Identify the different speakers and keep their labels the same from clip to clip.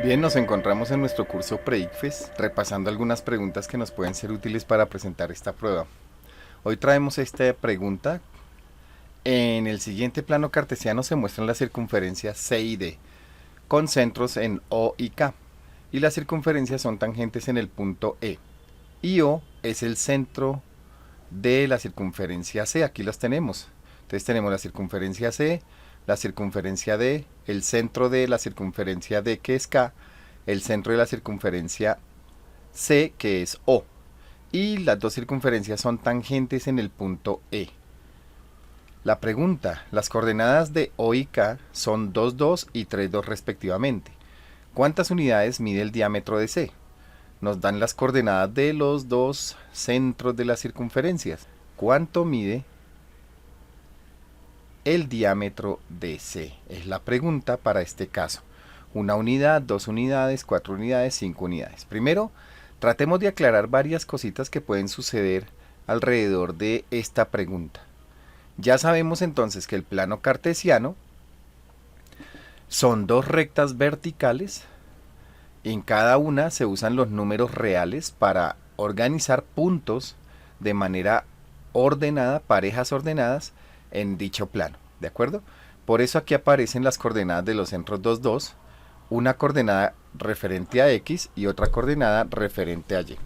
Speaker 1: Bien, nos encontramos en nuestro curso Pre-ICFES repasando algunas preguntas que nos pueden ser útiles para presentar esta prueba. Hoy traemos esta pregunta. En el siguiente plano cartesiano se muestran las circunferencias C y D con centros en O y K, y las circunferencias son tangentes en el punto E. Y O es el centro de la circunferencia C. Aquí las tenemos. Entonces tenemos la circunferencia C, la circunferencia D, el centro de la circunferencia D, que es K, el centro de la circunferencia C, que es O. Y las dos circunferencias son tangentes en el punto E. La pregunta: las coordenadas de O y K son 2, 2 y 3, 2 respectivamente. ¿Cuántas unidades mide el diámetro de C? Nos dan las coordenadas de los dos centros de las circunferencias. ¿Cuánto mide el diámetro de C? Es la pregunta para este caso. 1 unidad, 2 unidades, 4 unidades, 5 unidades. Primero, tratemos de aclarar varias cositas que pueden suceder alrededor de esta pregunta. Ya sabemos entonces que el plano cartesiano son dos rectas verticales. En cada una se usan los números reales para organizar puntos de manera ordenada, parejas ordenadas en dicho plano, ¿de acuerdo? Por eso aquí aparecen las coordenadas de los centros 2, 2, una coordenada referente a X y otra coordenada referente a Y.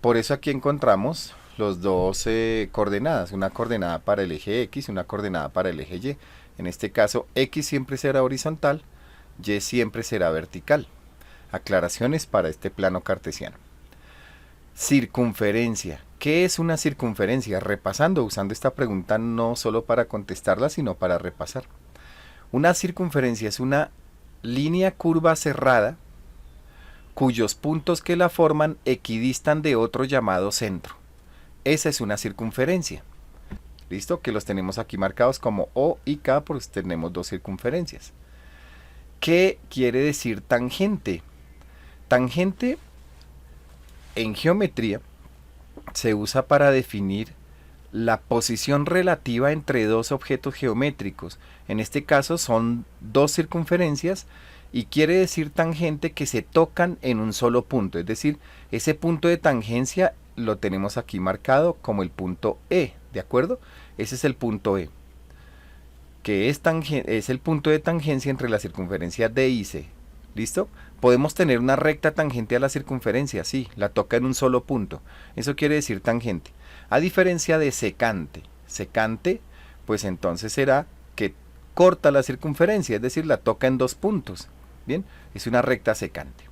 Speaker 1: Por eso aquí encontramos los dos coordenadas, una coordenada para el eje X y una coordenada para el eje Y. En este caso, X siempre será horizontal, Y siempre será vertical. Aclaraciones para este plano cartesiano. Circunferencia. ¿Qué es una circunferencia? Repasando, usando esta pregunta no solo para contestarla, sino para repasar. Una circunferencia es una línea curva cerrada cuyos puntos que la forman equidistan de otro llamado centro. Esa es una circunferencia. ¿Listo? Que los tenemos aquí marcados como O y K porque tenemos dos circunferencias. ¿Qué quiere decir tangente? Tangente en geometría se usa para definir la posición relativa entre dos objetos geométricos. En este caso son dos circunferencias y quiere decir tangente que se tocan en un solo punto. Es decir, ese punto de tangencia lo tenemos aquí marcado como el punto E, ¿de acuerdo? Ese es el punto E, que es el punto de tangencia entre la circunferencia D y C. ¿Listo? Podemos tener una recta tangente a la circunferencia, sí, la toca en un solo punto. Eso quiere decir tangente. A diferencia de secante. Secante, pues entonces será que corta la circunferencia, es decir, la toca en dos puntos. Bien, es una recta secante.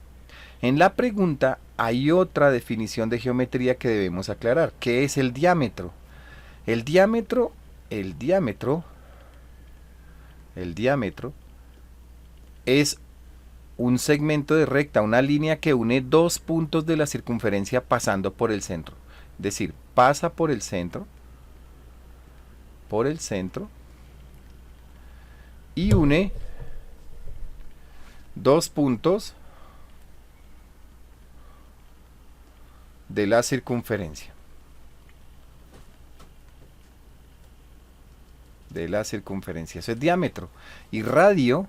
Speaker 1: En la pregunta hay otra definición de geometría que debemos aclarar. ¿Qué es el diámetro? El diámetro es un segmento de recta, una línea que une dos puntos de la circunferencia pasando por el centro. Es decir, pasa por el centro y une dos puntos de la circunferencia. Eso es diámetro. Y radio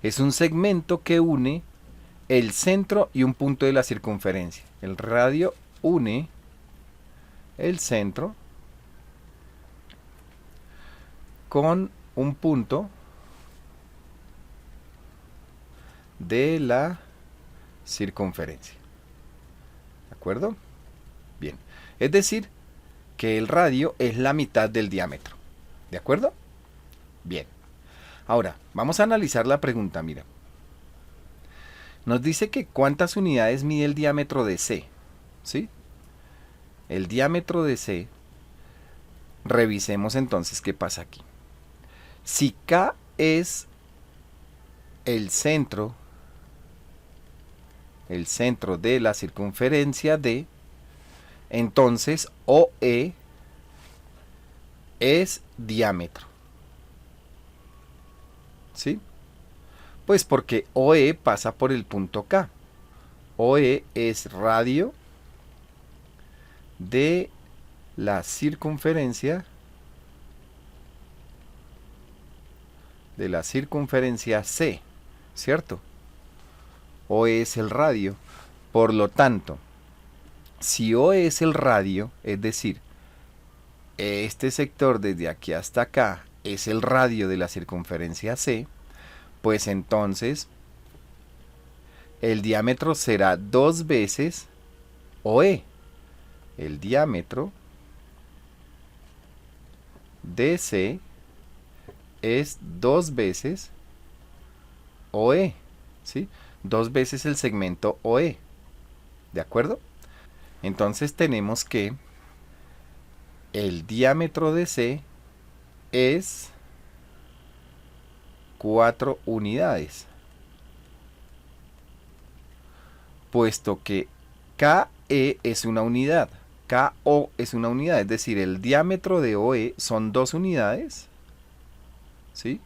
Speaker 1: es un segmento que une el centro y un punto de la circunferencia. El radio une el centro con un punto de la circunferencia. ¿De acuerdo? Bien. Es decir, que el radio es la mitad del diámetro. ¿De acuerdo? Bien. Ahora, vamos a analizar la pregunta, mira. Nos dice que cuántas unidades mide el diámetro de C. ¿Sí? El diámetro de C. Revisemos entonces qué pasa aquí. Si K es el centro de la circunferencia D, entonces OE es diámetro. ¿Sí? Pues porque OE pasa por el punto K. OE es radio de la circunferencia de la circunferencia C, ¿cierto? OE es el radio. Por lo tanto, si OE es el radio, es decir, este sector desde aquí hasta acá es el radio de la circunferencia C, pues entonces el diámetro será 2 veces OE. El diámetro de C es 2 veces OE, ¿sí? 2 veces el segmento OE, ¿de acuerdo? Entonces tenemos que el diámetro de C es 4 unidades, puesto que KE es una unidad, KO es una unidad, es decir, el diámetro de OE son 2 unidades, ¿sí?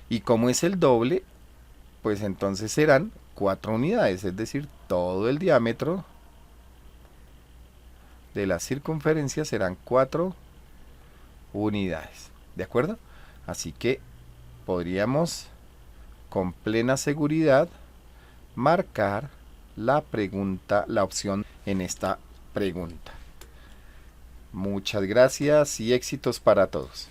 Speaker 1: Y como es el doble, pues entonces serán 4 unidades, es decir, todo el diámetro de la circunferencia serán 4 unidades, ¿de acuerdo? Así que podríamos con plena seguridad marcar la pregunta, la opción en esta pregunta. Muchas gracias y éxitos para todos.